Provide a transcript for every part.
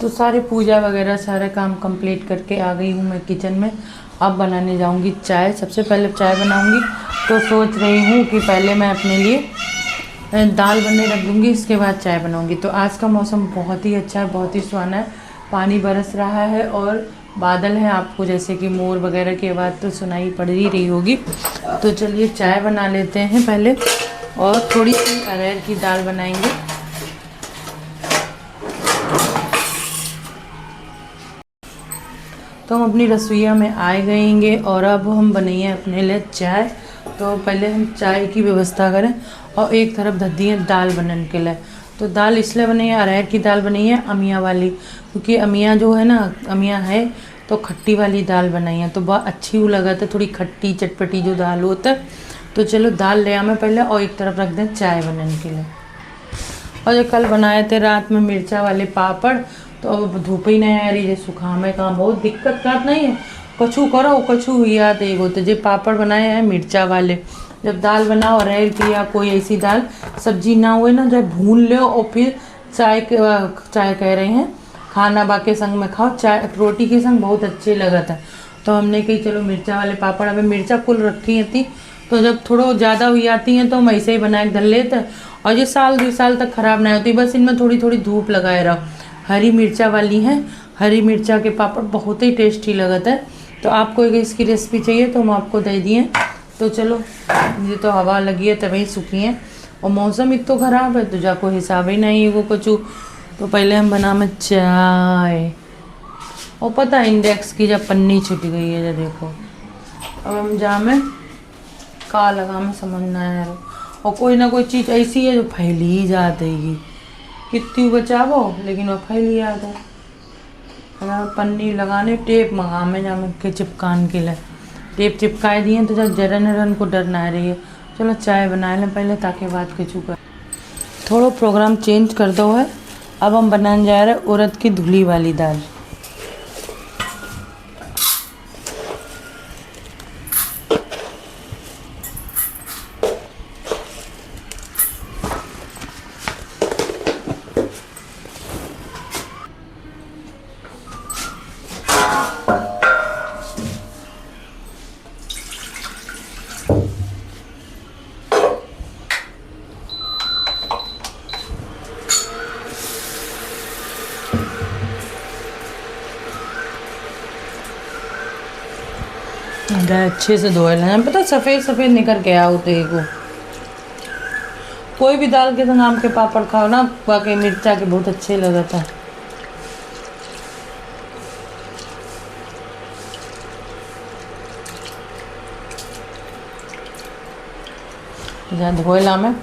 तो सारी पूजा वगैरह सारा काम कंप्लीट करके आ गई हूँ मैं किचन में। अब बनाने जाऊँगी चाय। सबसे पहले चाय बनाऊँगी, तो सोच रही हूँ कि पहले मैं अपने लिए दाल बनने रख दूँगी, इसके बाद चाय बनाऊँगी। तो आज का मौसम बहुत ही अच्छा है, बहुत ही सुहाना है। पानी बरस रहा है और बादल है। आपको जैसे कि मोर वगैरह की आवाज़ तो सुनाई पड़ ही रही होगी। तो चलिए चाय बना लेते हैं पहले, और थोड़ी सी अरहर की दाल बनाएंगे। तो हम अपनी रसोईया में आए गएंगे और अब हम बनाइए अपने लिए चाय। तो पहले हम चाय की व्यवस्था करें और एक तरफ धर दिए दाल बनने के लिए। तो दाल इसलिए बनी है, अरहर की दाल बनी है अमिया वाली, क्योंकि अमिया जो है ना, अमिया है तो खट्टी वाली दाल बनाई है, तो बहुत अच्छी वो लगा था, थोड़ी खट्टी चटपटी जो दाल होता है। तो चलो दाल ले आए पहले और एक तरफ रख दें चाय बनने के लिए। और जो कल बनाए थे रात में मिर्चा वाले पापड़, तो अब धूप ही नहीं आ रही है, सुखा में काम बहुत दिक्कत का नहीं है। कछू करो कछू याद एगो तो जो पापड़ बनाए हैं मिर्चा वाले। जब दाल बनाओ अरहर की या कोई ऐसी दाल सब्जी ना हुए ना, जब भून लो और फिर चाय कह रहे हैं खाना बाके संग में खाओ, चाय रोटी के संग बहुत अच्छे लगा था। तो हमने कही चलो मिर्चा वाले पापड़, अभी मिर्चा कुल रखी थी, तो जब थोड़ा ज़्यादा हुई आती हैं तो हम ऐसे ही बना के धर लेते। और ये साल 2 साल तक ख़राब नहीं होती, बस इनमें थोड़ी थोड़ी धूप लगाए रहो। हरी मिर्चा वाली हैं, हरी मिर्चा के पापड़ बहुत ही टेस्टी लगता है। तो आपको एक इसकी रेसिपी चाहिए तो हम आपको दे दिए। तो चलो, ये तो हवा लगी है तभी सूखी हैं, और मौसम इतना ख़राब है तो जाको हिसाब ही नहीं है वो कुछ। तो पहले हम बना में चाय, और पता है इंडेक्स की जब पन्नी छूट गई है, जब देखो अब हम जामे का लगा में समझ ना आ रहा। और कोई ना कोई चीज़ ऐसी है जो फैल ही जाती है, कितनी बचावो लेकिन वो फैल ही आता है। हमें पन्नी लगाने टेप मंगा में जामे के चिपकान के लिए टेप चिपकाए दिए, तो जब जरन रन को डर ना रही है। चलो चाय बना लें पहले ताकि बात के चुका थोड़ा प्रोग्राम चेंज कर दो है। अब हम बनाने जा रहे हैं उड़द की धुली वाली दाल। अच्छे से धोए लेना, पता सफ़ेद सफ़ेद निकल के आओ तो को कोई भी दाल के संग आम के पापड़ खाओ ना, वाकई मिर्चा के बहुत अच्छे लगता है। जा धोए ला में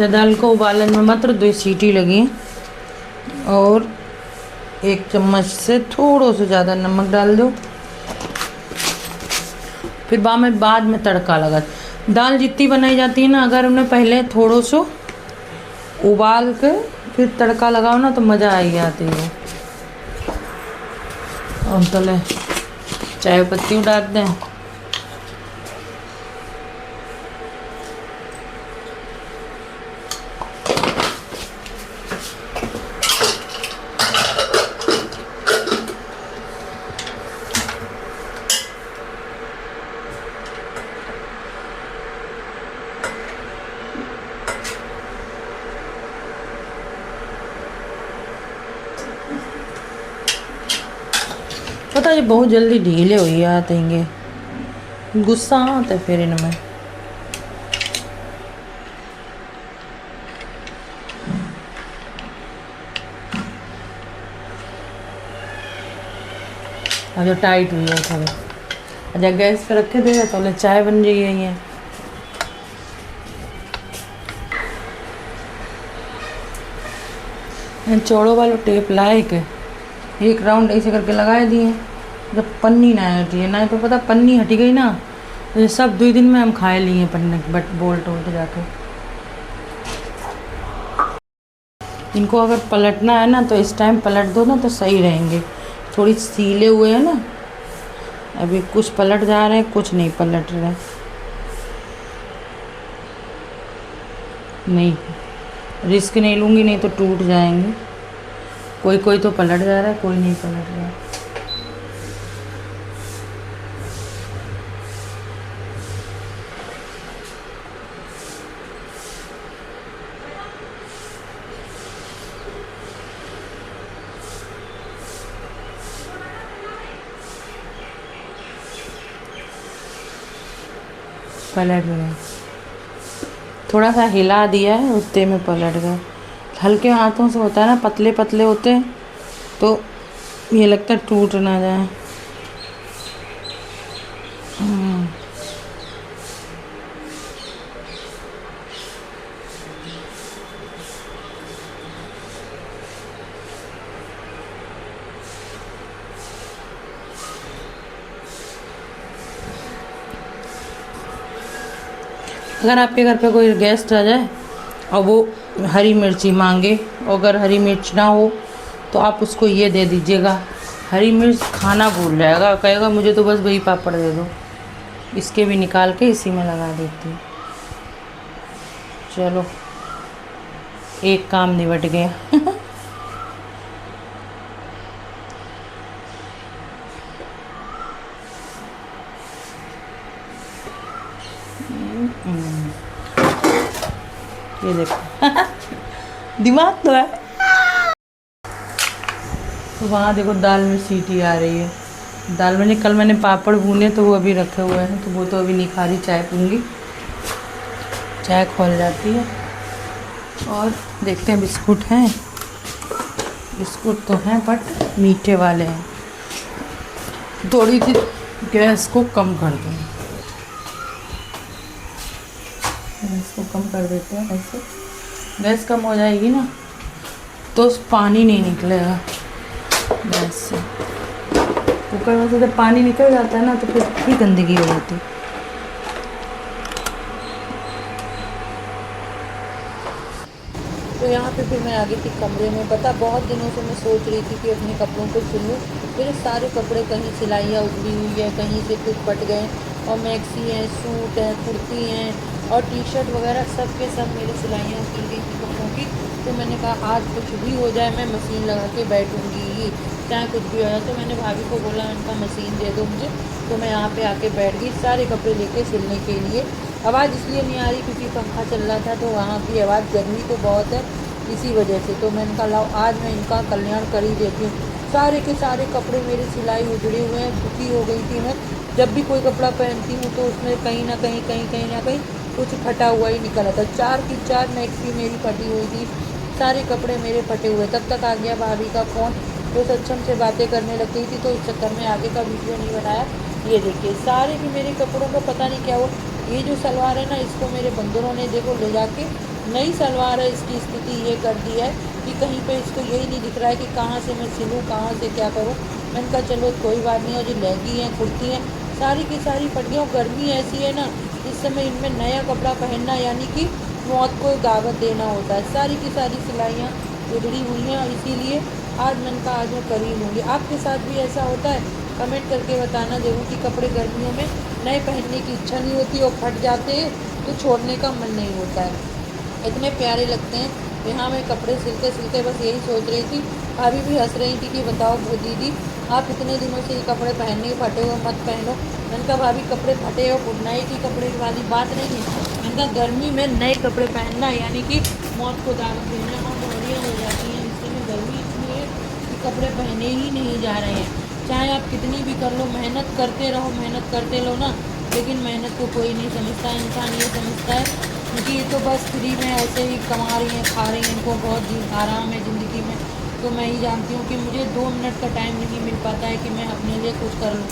दाल को उबालने में मात्र 2 सीटी लगी, और 1 चम्मच से थोड़ा सा ज़्यादा नमक डाल दो। फिर बाद में तड़का लगा। दाल जितनी बनाई जाती है ना, अगर हमने पहले थोड़ा सा उबाल के फिर तड़का लगाओ ना तो मज़ा आई जाती है। और तले चाय पत्ती डाल दें। पता है बहुत जल्दी ढीले हो ही आते हैं, गुस्सा आता है फिर इनमें। अब जो टाइट हुई है थोड़ी, अच्छा गैस पे रखे थे तो चाय बन रही है। ये चौड़ों वाला टेप लाए के 1 राउंड ऐसे करके लगाए दिए, जब पन्नी ना हटी है ना, तो पता पन्नी हटी गई ना तो ये सब 2 दिन में हम खाए लिए पन्नी बट बोल्ट जाके। इनको अगर पलटना है ना तो इस टाइम पलट दो ना तो सही रहेंगे। थोड़ी सीले हुए हैं ना, अभी कुछ पलट जा रहे हैं, कुछ नहीं पलट रहे। नहीं, रिस्क नहीं लूँगी, नहीं तो टूट जाएंगे। कोई कोई तो पलट जा रहा है, कोई नहीं पलट रहा। पलट गए, थोड़ा सा हिला दिया है उतने में पलट गए। हल्के हाथों से होता है ना, पतले पतले होते हैं तो ये लगता है टूट ना जाए। अगर आपके घर पे कोई गेस्ट आ जाए और वो हरी मिर्ची मांगे, अगर हरी मिर्च ना हो तो आप उसको ये दे दीजिएगा। हरी मिर्च खाना भूल जाएगा, कहेगा मुझे तो बस वही पापड़ दे दो। इसके भी निकाल के इसी में लगा देती हूँ। चलो, एक काम निपट गया। ये देखो दिमाग तो है। तो वहाँ देखो दाल में सीटी आ रही है। दाल में कल मैंने पापड़ भूने तो वो अभी रखे हुए हैं, तो वो तो अभी निखारी चाय पीऊँगी, चाय खोल जाती है। और देखते हैं, बिस्कुट हैं, बिस्कुट तो हैं बट मीठे वाले हैं। थोड़ी सी गैस को कम कर दूँ, गैस को कम कर देते हैं। ऐसे गैस कम हो जाएगी ना तो पानी नहीं निकलेगा गैस से। कुकर में से जब पानी निकल जाता है ना तो फिर ही गंदगी हो जाती है। तो यहाँ पे फिर मैं आ गई थी कमरे में। पता, बहुत दिनों से मैं सोच रही थी कि अपने कपड़ों को सिलूँ। मेरे सारे कपड़े कहीं सिलाइयाँ उतरी हुई है, कहीं से कुछ फट गए, और मैक्सी हैं, सूट हैं, कुर्ती हैं और टी शर्ट वगैरह सब के सब मेरी सिलाइयाँ उतर गई थी कपड़ों की। तो मैंने कहा आज कुछ भी हो जाए मैं मशीन लगा के बैठूँगी ही, चाहे कुछ भी हो जाए। तो मैंने भाभी को बोला, उनका मशीन दे दो मुझे। तो मैं यहाँ पे आके बैठ गई सारे कपड़े लेके सिलने के लिए। आवाज़ इसलिए नहीं आ रही क्योंकि पंखा चल रहा था, तो वहाँ की आवाज़, गर्मी तो बहुत है इसी वजह से। तो मैंने कहा लाओ आज मैं इनका कल्याण कर ही देती हूँ। सारे के सारे कपड़े मेरे सिलाई उजड़े हुए हैं, दुखी हो गई थी मैं। जब भी कोई कपड़ा पहनती हूँ तो उसमें कहीं ना कहीं कुछ फटा हुआ ही निकल आता। 4 की 4 मैक्सी मेरी फटी हुई थी, सारे कपड़े मेरे फटे हुए। तब तक आ गया भाभी का फ़ोन, तो सक्षम से बातें करने लग गई थी, तो इस चक्कर में आगे का वीडियो नहीं बनाया। ये देखिए सारे भी मेरे कपड़ों का पता नहीं क्या हुआ। ये जो सलवार है ना, इसको मेरे बंदरों ने देखो ले जाके, नई सलवार है, इसकी स्थिति ये कर दी है कि कहीं पे इसको यही नहीं दिख रहा है कि कहाँ से मैं सिलूँ, कहाँ से क्या करूँ। मैंने कहा चलो कोई बात नहीं, और जो लहंगी हैं, कुर्ती हैं, सारी की सारी फट गई। गर्मी ऐसी है ना, इस समय इनमें नया कपड़ा पहनना यानी कि मौत को दावत देना होता है। सारी की सारी सिलाइयाँ उधड़ी हुई हैं, और इसीलिए आज मैंने कहा आज मैं कर ही लूँगी। आपके साथ भी ऐसा होता है? कमेंट करके बताना ज़रूर कि कपड़े गर्मियों में नए पहनने की इच्छा नहीं होती और फट जाते हैं तो छोड़ने का मन नहीं होता है। इतने प्यारे लगते हैं। यहाँ मैं कपड़े सिलते सिलते बस यही सोच रही थी, भाभी भी हंस रही थी कि बताओ वो दीदी आप इतने दिनों से ये कपड़े पहनने फटे हुए मत पहनो। मैंने कहा भाभी कपड़े फटे और बुनाई की कपड़े वाली बात नहीं है। मैंने कहा गर्मी में नए कपड़े पहनना यानी कि मौत को दावत देना, और बीमारियाँ हो जाती हैं। इस समय गर्मी इतनी है कि कपड़े पहने ही नहीं जा रहे हैं। चाहे आप कितनी भी कर लो, मेहनत करते रहो, मेहनत करते लो ना, लेकिन मेहनत को कोई नहीं समझता। इंसान ये समझता है क्योंकि ये तो बस फ्री में ऐसे ही कमा रही हैं, खा रही हैं, इनको बहुत आराम है ज़िंदगी में। तो मैं ही जानती हूँ कि मुझे 2 मिनट का टाइम नहीं मिल पाता है कि मैं अपने लिए कुछ कर लूँ।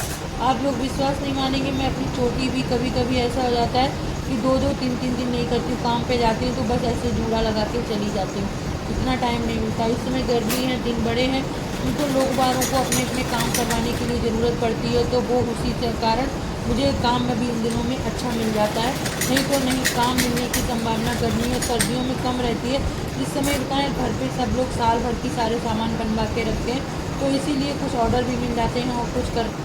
आप लोग विश्वास नहीं मानेंगे, मैं अपनी चोटी भी कभी कभी ऐसा हो जाता है कि 2-2 3-3 दिन नहीं करती हूँ। काम पे जाती हूँ तो बस ऐसे जूड़ा लगा के चली जाती हूँ, इतना टाइम नहीं मिलता। इस समय गर्मी है, दिन बड़े हैं, उनको लोग बारों को अपने अपने काम करवाने के लिए ज़रूरत पड़ती है, तो वो उसी के कारण मुझे काम में भी इन दिनों में अच्छा मिल जाता है, नहीं तो नहीं काम मिलने की संभावना गर्मी और सर्दियों में कम रहती है। इस समय बताएं घर पे सब लोग साल भर की सारे सामान बनवा के रखते हैं, तो इसीलिए कुछ ऑर्डर भी मिल जाते हैं और कुछ कर।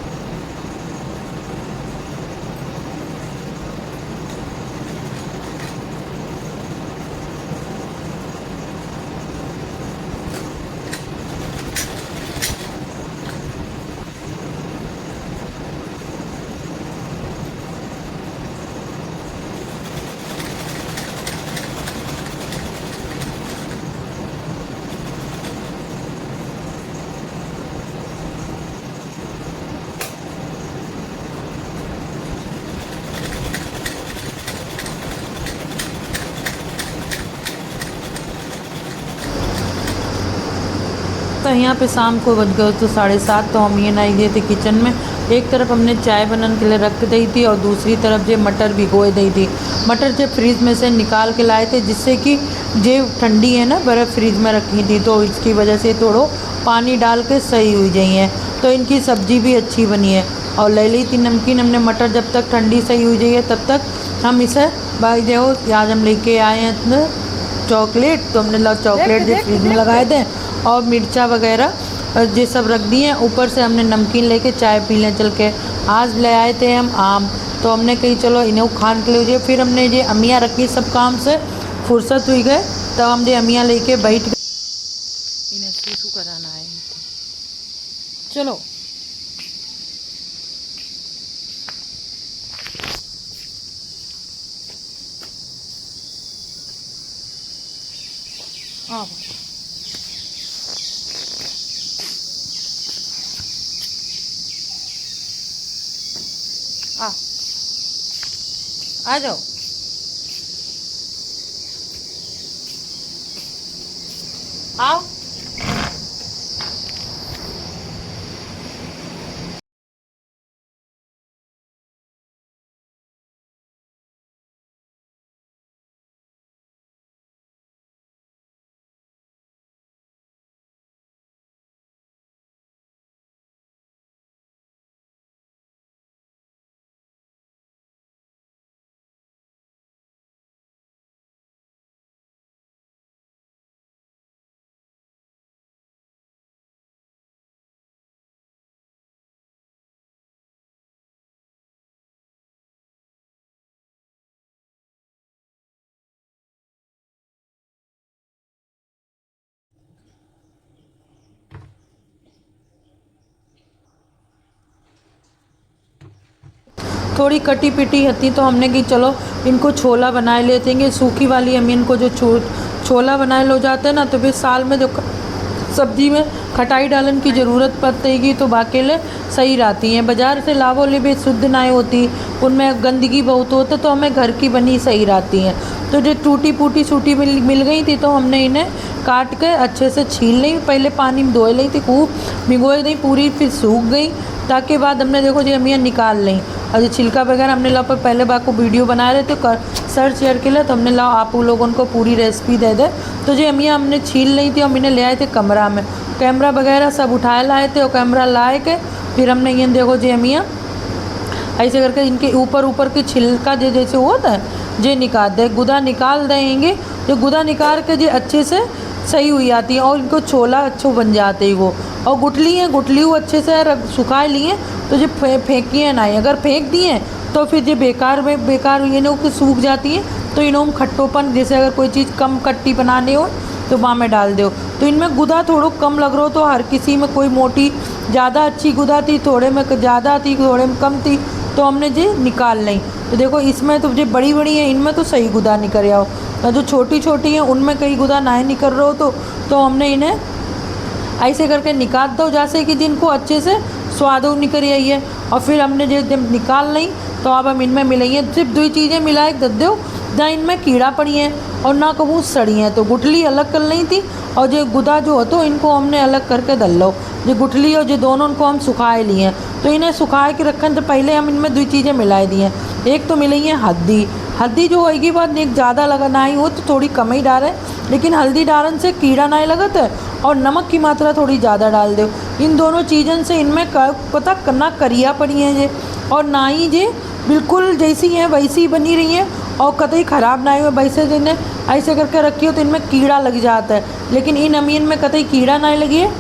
तो यहाँ पे शाम को बज गए तो 7:30, तो हम ये नहीं गए थे किचन में। एक तरफ हमने चाय बनाने के लिए रख दी थी और दूसरी तरफ जो मटर भिगोए दी थी। मटर जो फ्रिज में से निकाल के लाए थे, जिससे कि जो ठंडी है ना, बर्फ़ फ्रिज में रखी थी, तो इसकी वजह से थोड़ो पानी डाल के सही हुई गई हैं, तो इनकी सब्ज़ी भी अच्छी बनी है। और ले ली थी नमकीन हमने मटर, जब तक ठंडी सही हुई गई है तब तक हम इसे भाई देखो आज हम लेके आए हैं चॉकलेट, तो हमने चॉकलेट जो फ्रिज में लगाए थे और मिर्चा वगैरह ये सब रख दिए हैं। ऊपर से हमने नमकीन लेके चाय पी लें चल के। आज ले आए थे हम आम, तो हमने कही चलो इन्हें खान के लिए। फिर हमने ये अमियाँ रखी, सब काम से फुर्सत हुई गए तब हम ये अमियाँ लेके बैठ गए। इन्हें सूसू कराना है, चलो आओ आ जाओ। आओ थोड़ी कटी पिटी होती तो हमने कि चलो इनको छोला बनाए लेते हैं। सूखी वाली हम इनको जो छोला बनाए लो जाते हैं ना, तो फिर साल में जो सब्जी में खटाई डालन की ज़रूरत पड़ेगी तो बाकेले सही रहती हैं। बाज़ार से लावो ले भी शुद्ध ना होती, उनमें गंदगी बहुत होता, तो हमें घर की बनी सही रहती हैं। तो जो टूटी फूटी सूटी मिल गई थी, तो हमने इन्हें काट के अच्छे से छील ली, पहले पानी में धोए ली थी, खूब भिगोए दी पूरी, फिर सूख गई। ताकि बाद हमने देखो जी अमियाँ निकाल लें और छिलका वगैरह हमने ला पर पहले बार को वीडियो बना रहे थे सर्च शेयर के लिए, तो हमने ला आप लोगों को पूरी रेसिपी दे दे। तो जी अमियाँ हमने छील ली थी और मैंने ले आए थे कमरा में, कैमरा वगैरह सब उठाए लाए थे और कैमरा लाए के फिर हमने ये देखो जी अमियाँ ऐसे करके इनके ऊपर के छिलका जो जैसे होता है जे निकाल दे, गुदा निकाल देंगे। जो गुदा निकाल के जो अच्छे से सही हुई आती है और इनको छोला अच्छो बन जाते ही वो। और गुटली अच्छे से सुखा लिए तो जो फेंकिए ना, अगर फेंक दिए तो फिर जो बेकार हुई ना कि सूख जाती है, तो इन्हों खट्टोपन, जैसे अगर कोई चीज़ कम खट्टी बनाने हो तो वहाँ में डाल दो। तो इनमें गुदा थोड़ा कम लग रहा हो, तो हर किसी में कोई मोटी ज़्यादा अच्छी गुदा थी, थोड़े में ज़्यादा थी, थोड़े में कम थी, तो हमने जो निकाल ली। तो देखो इसमें तो जो बड़ी है इनमें तो सही गुदा निकल आओ, और जो छोटी हैं उनमें कई गुदा ना निकल रहा हो, तो हमने इन्हें ऐसे करके निकाल दो जैसे कि जिनको अच्छे से स्वाद निकल आई है। और फिर हमने जब निकाल ली तो अब हम इनमें मिलाइए सिर्फ दो चीज़ें मिलाए दे दो, जहाँ इनमें कीड़ा पड़ी हैं और ना कहूँ सड़ी हैं। तो गुठली अलग कर ली थी और जो गुदा जो हो तो इनको हमने अलग करके दल लो। जो गुठली और जो दोनों उनको हम सुखाए लिए हैं, तो इन्हें सुखाए के रखें तो पहले हम इनमें दो चीज़ें मिलाई दी हैं। एक तो मिली है हल्दी जो होएगी बात एक ज़्यादा लगा ना ही हो तो थोड़ी कम ही डालें, लेकिन हल्दी डालन से कीड़ा ना लगता है। और नमक की मात्रा थोड़ी ज़्यादा डाल दो। इन दोनों चीज़ों से इनमें पता करना करिया पड़ी हैं ये और ना ही जे बिल्कुल जैसी हैं वैसी ही बनी रही हैं और कतई ख़राब ना हुए। वैसे जिन्हें ऐसे करके रखी हो तो इनमें कीड़ा लग जाता है, लेकिन इन अमीन में कतई कीड़ा ना लगी है